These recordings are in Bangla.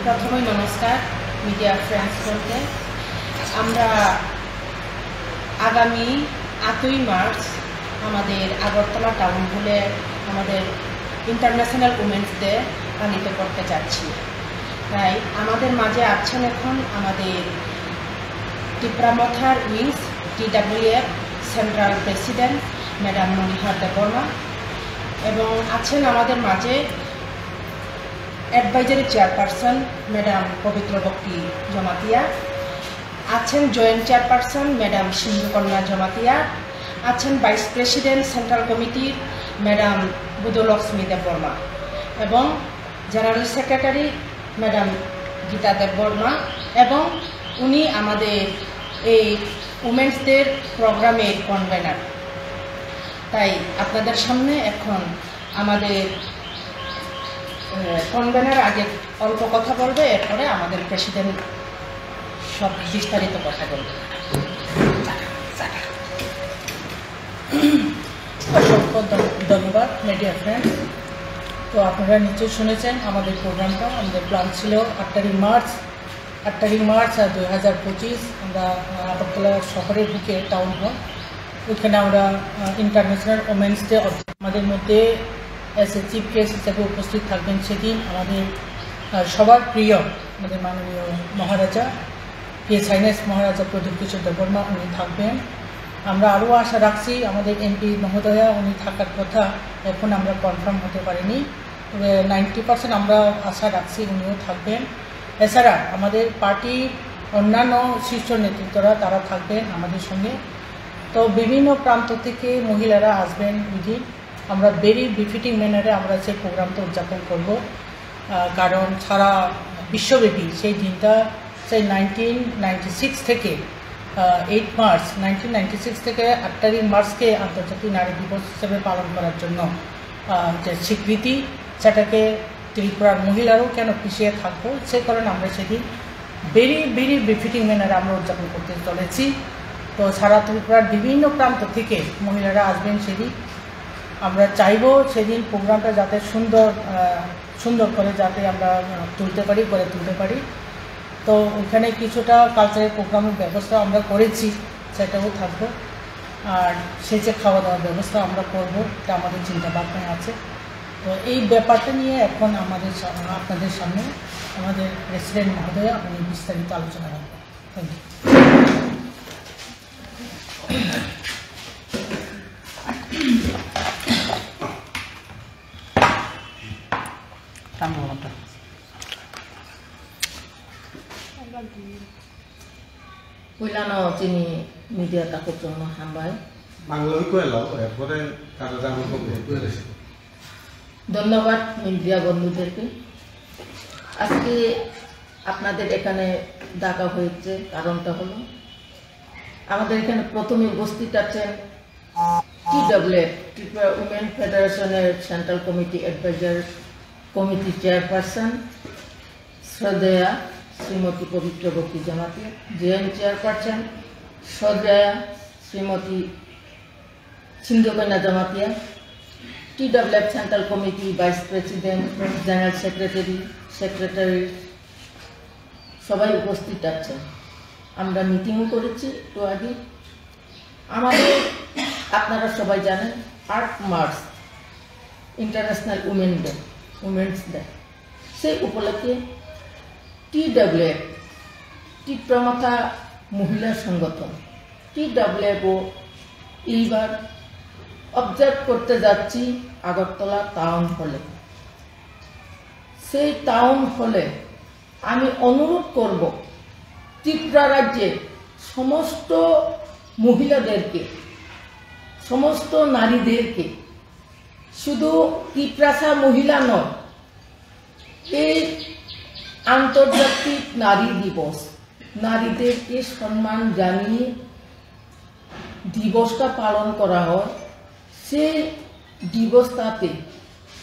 প্রথমে নমস্কার মিডিয়া ফ্রেন্ডস বলতে আমরা আগামী 8ই মার্চ আমাদের আগরতলা টাউন হলে আমাদের ইন্টারন্যাশনাল উমেন্স ডে পালিত করতে যাচ্ছি। তাই আমাদের মাঝে আছেন এখন আমাদের টিপ্রামথার wings TWF central president madam Monihar Debbarma এবং আছেন আমাদের মাঝে অ্যাডভাইজারি চেয়ারপারসন ম্যাডাম পবিত্র ভক্তি জমাতিয়া, আছেন জয়েন্ট চেয়ারপারসন ম্যাডাম সিন্ধুকন্যা জমাতিয়া, আছেন ভাইস প্রেসিডেন্ট সেন্ট্রাল কমিটির ম্যাডাম বুধলক্ষ্মী দেববর্মা এবং general secretary madam Gita Debbarma এবং উনি আমাদের এই উমেন্স ডে প্রোগ্রামের কনভেনার। তাই আপনাদের সামনে এখন আমাদের কনভেনার আগে অল্প কথা বলবে, এরপরে আমাদের প্রেসিডেন্ট সব বিস্তারিত কথা বলবে। অসংখ্য ধন্যবাদ মিডিয়া ফ্রেন্ডস। তো আপনারা নিশ্চয়ই শুনেছেন আমাদের প্রোগ্রামটা, আমাদের প্ল্যান ছিল 8 তারিখ মার্চ 2025 আমরা আগরতলা শহরের বুকে টাউন হল, ওইখানে আমরা ইন্টারন্যাশনাল ওমেন্স ডে আমাদের মধ্যে এস এ চিফ গেস্ট হিসেবে উপস্থিত থাকবেন সেদিন আমাদের সবার প্রিয় আমাদের মাননীয় মহারাজা হিজ হাইনেস মহারাজা প্রদীপ কিশোর দেববর্মা উনি থাকবেন। আমরা আরও আশা রাখছি আমাদের এমপি মহোদয়া উনি থাকার কথা, এখন আমরা কনফার্ম হতে পারিনি, তবে 90% আমরা আশা রাখছি উনিও থাকবেন। এছাড়া আমাদের পার্টির অন্যান্য শীর্ষ নেতৃত্বরা তারা থাকবেন আমাদের সঙ্গে। তো বিভিন্ন প্রান্ত থেকে মহিলারা আসবেন উইদিন। আমরা ভেরি বিফিটিং ম্যানারে আমরা সেই প্রোগ্রামটা উদযাপন করব, কারণ সারা বিশ্বব্যাপী সেই দিনটা সেই 1996 থেকে 8 মার্চ 1996 থেকে 8 তারিখ মার্চকে আন্তর্জাতিক নারী দিবস হিসেবে পালন করার জন্য যে স্বীকৃতি, সেটাকে ত্রিপুরার মহিলারাও কেন পিছিয়ে থাকবো, সে কারণে আমরা সেদিন ভেরি বিফিটিং ম্যানারে আমরা উদযাপন করতে চলেছি। তো সারা ত্রিপুরার বিভিন্ন প্রান্ত থেকে মহিলারা আসবেন সেদিন। আমরা চাইব সেদিন প্রোগ্রামটা যাতে সুন্দর করে যাতে আমরা করে তুলতে পারি। তো ওইখানে কিছুটা কালচারাল প্রোগ্রামের ব্যবস্থা আমরা করেছি, সেটাও থাকবো। আর সেচে খাওয়া দাওয়ার ব্যবস্থা আমরা করবো, এটা আমাদের চিন্তা ভাবনায় আছে। তো এই ব্যাপারটা নিয়ে এখন আপনাদের সামনে আমাদের প্রেসিডেন্ট মহোদয়া উনি বিস্তারিত আলোচনা রাখবেন। Thank you. Kuilano sini media takut cuma hambai. Manglo itu elo, এরপরে কাজটা আমরা করে দেব। ধন্যবাদ মিডিয়া বন্ধুদেরকে। আজকে আপনাদের এখানে ডাকা হয়েছে, কারণটা হলো আমাদের এখানে প্রথমে উপস্থিত আছেন TWF ত্রিপুরা উমেন ফেডারেশনের central committee advisor committee chairperson শ্রদ্ধেয়া শ্রীমতী পবিত্র ভক্তি জমাতিয়া, জয়েন্ট চেয়ারপারসন শ্রদ্ধেয়া Shrimati Sindhukanya Jamatia, TWF central committee vice president general secretary সবাই উপস্থিত আছেন। আমরা মিটিংও করেছি একটু আগে। আমাদের আপনারা সবাই জানেন 8 মার্চ ইন্টারন্যাশনাল উমেন্স ডে, সেই উপলক্ষে TWF টিপ্রামথা মহিলা সংগঠন TWF এইবার অবজার্ভ করতে যাচ্ছি আগরতলা টাউন হলে। সেই টাউন হলে আমি অনুরোধ করব ত্রিপুরা রাজ্যের সমস্ত মহিলাদেরকে, সমস্ত নারীদেরকে, শুধু ত্রিপুরা মহিলা নয়, এই আন্তর্জাতিক নারী দিবস, নারীদেরকে সম্মান জানিয়ে দিবসটা পালন করা হয়। সেই দিবসটাতে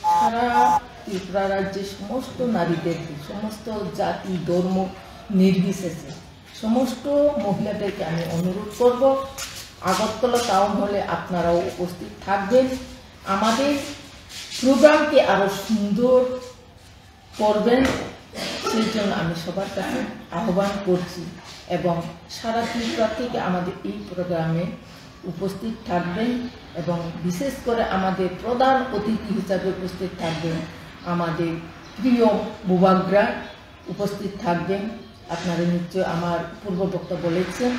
সারা ত্রিপুরা রাজ্যের সমস্ত নারীদেরকে, সমস্ত জাতি ধর্ম নির্বিশেষে সমস্ত মহিলাদেরকে আমি অনুরোধ করব আগরতলা টাউন হলে আপনারাও উপস্থিত থাকবেন। আমাদের প্রোগ্রামকে আরো সুন্দর করবেন, সেই জন্য আমি সবার কাছে আহ্বান করছি এবং সারা ত্রিপুরা থেকে আমাদের এই প্রোগ্রামে উপস্থিত থাকবেন এবং বিশেষ করে আমাদের প্রধান অতিথি হিসাবে উপস্থিত থাকবেন আমাদের প্রিয় বুবাগরা উপস্থিত থাকবেন। আপনারা নিশ্চয় আমার পূর্ববক্ত বলেছেন,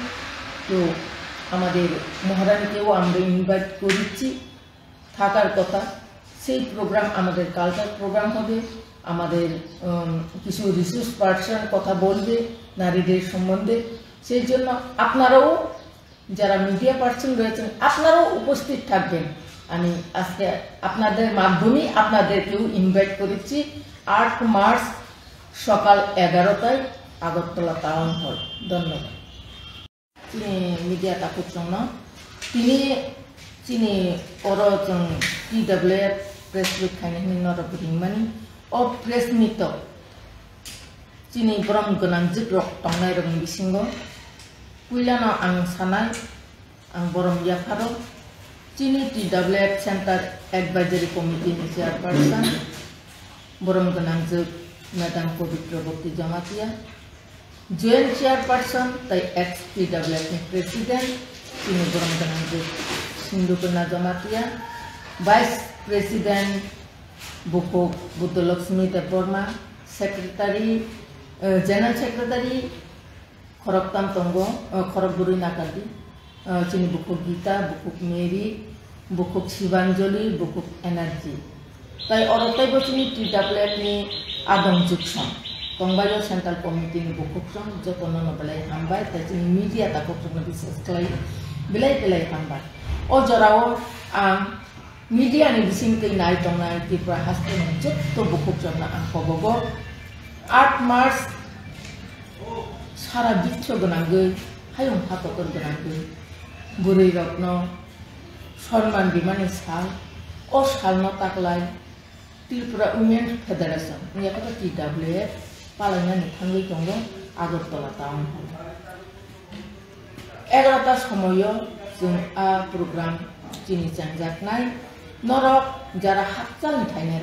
তো আমাদের মহারানীকেও আমরা ইনভাইট করেছি থাকার কথা। সেই প্রোগ্রাম আমাদের কালচার প্রোগ্রাম হবে, আমাদের কিছু রিসোর্স পার্সন কথা বলবে নারীদের সম্বন্ধে। সেই জন্য আপনারাও যারা মিডিয়া পার্সন রয়েছেন আপনারাও উপস্থিত থাকবেন। আমি আজকে আপনাদের মাধ্যমেই আপনাদেরকেও ইনভাইট করেছি 8 মার্চ সকাল 11টায় আগরতলা টাউন হল। ধন্যবাদ। মিডিয়া তাকুর জন্য তিনি TWF প্রেস উইক খাইনি নরবরিংমানি ও প্রেস মিট বরং गोनां जिग्रक तंनाय रं बिसिंगो पुइलानो आं सानाय आं बरम याफारो TWF सेंटर एडवाइजरी कमिटी नि चेयारपार्सन बरम गोनां जिग madam Pabitrabati Jamatia joint chairperson ताई एक्स TWF नि प्रेसिडेंट बरम गोनां जिग सिंधुकन्या जमातिया वाइस प्रेसिडेंट बुफुक Buddhalakshmi Debbarma secretary general secretary खरगताम तंगो खरगबुरी नाकादी बुकुक गीता बुकुक मेरी बुकुक शिवांजलि बुकुक एनार्जी ताई अरताई बचनी TWF नि आदम जुगसं तंबायो सेंट्रल कमिटी नि बुकुक सं जतन नबलाय हामबाय ताई मीडिया ताकुक सं बिसेस क्लाय बिलाय हामबाय ओ जराव आं मीडिया नि बिसिं कै नाय तंनाय त्रिपुरा हास्ते जत्तो बुकुक जमना आं खबगो 8 मार्च सारा बिच्छ गोनांगै हायं हातकर गोनांगै बुरै रत्न सन्मान बिमानि साल ओ सालनो ताकलाय त्रिपुरा वुमेन फेडारेशन नियाखौ TWF पालायनानै थांगै दङ आगरतला टाउन हल 11टा समायाव जों आ प्रग्राम दिनै जांजाकनाय नरक जारा हाबजानि थायनाय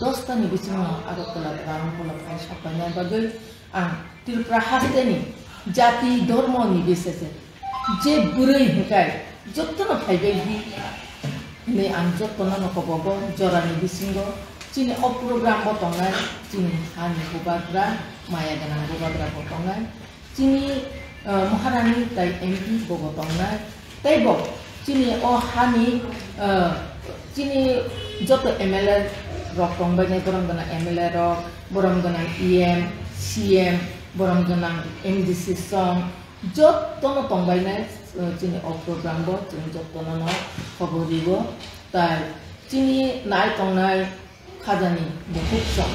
10टानि बिसिङाव आगरतला टाउन हलाव साफायनाय बागै आं त्रिपुरा हास्तेनि जाति धर्म निर्बिशेषे जे बुरै हिंखाय जत्तन फाइबायदि नै आं जत्तन नखबगो जरानि बिसिङाव चिनि अ प्रग्राम बतंनाय चिनि हानि बुबाग्रा माया गोनां बुबाग्रा बतंनाय चिनि महारानी ताई MP बतंनाय ताइब चिनि अ हानि चिनि जत MLA रक तंबायनाय बरम गोनां MLA रक बरम गोनां EM CM बरम गोनां MDC सं जत्तन तंबायनाय चिनि अ प्रग्राम बो चिनि जत्तन न खबरिबो ताई चिनि नाय तंनाय खाजानि बुकुक सं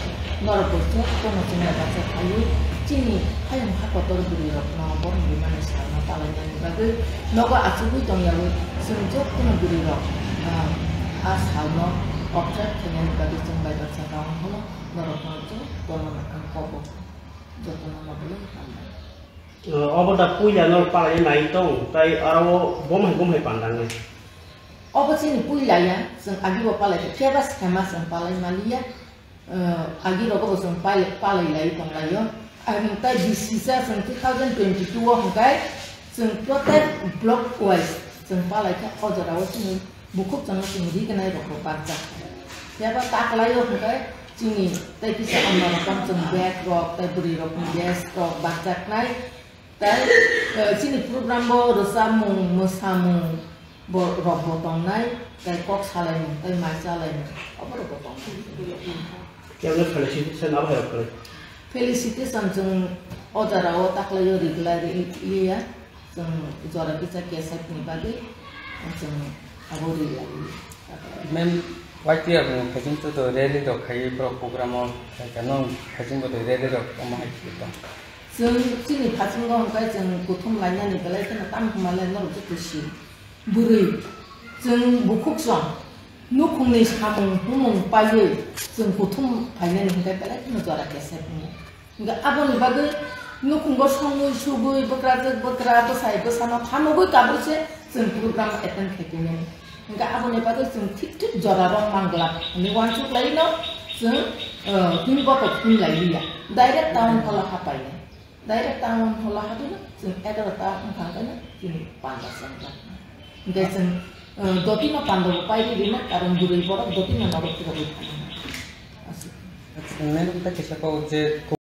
नरको जत्तन चिनि बासा खालि चिनि हायं हाकतर बुरि रत्न बरम बिमानि सारना पालायनायनि बागै नगा आसुगै दंयाबो जों जत्तन बुरि रक आ सालनो अबजेक्ट खालामनायनि बागै जों बायबासा टाउन हल नरको जत्तन आं खबर जत्तन नबले हामबाय अबदा पुइलानो पालायनाय दं ताई आरो गमहाय पान्दाङै अबचिनि पुइलाया जों आगिबो पालाय फेबास फेमास जों पालाय मालिया आगिरगो जों पालायलाय दंलायो आं ताई डिसिसा जों 2022 हगाय जों प्रत्येक ब्लक वाइज जों पालायखा अजराव जों बुकुक जों रिगनाय रखो बाजा फेबा ताकलायो हगाय जोंनि ताई किसा अनना रकम जों बैक रक ताई बुरि रकम गेस रक बाजाकनाय ताई जोंनि प्रग्राम बो रोजामु मोसामु रक बतंनाय ताई कक सालायनो ताई माइ सालायनो अबर बतंग केवल फेलिसिटेशन अब है करे फेलिसिटेशन जों अजाराव ताकलायो रेगुलारलिया जों जरा बिचा केसेटनि बागै जों आबोरि मेन वाइटी अब फैजिं तो रेली दो खाइ प्रोग्राम कानो फैजिं बो रेली दो माइ तो जों चिनि फासिंगो हंखाय जों गथम लायनानै गलाय जों ताम मालाय न जतुसि बुरै जों बुकुक सं नुखुंनि सामुं हुमुं पायो जों गथम फायनानै हंखाय गलाय न जरा केसेटनि इंगा आबोनि बागै नुखुंगो संगै सुबै बकरा बसाय बसाना थामोबै गाबोसे जों प्रग्राम एटेन्ड खायथिने इंगा आबोनि बागै जों थिक जरा रं मांगला नि वानसुक लायनो जों हिम बटक हिम लायलिया डाइरेक्ट टाउन हला हापायनो डाइरेक्ट टाउन हला हादोनो जों 11टा ओंखारबायनो दिनै पान्दासन ओमफ्राय जों दतिमा पान्दाबो पाइलिनो कारण बुरै बरफ दतिमा नरक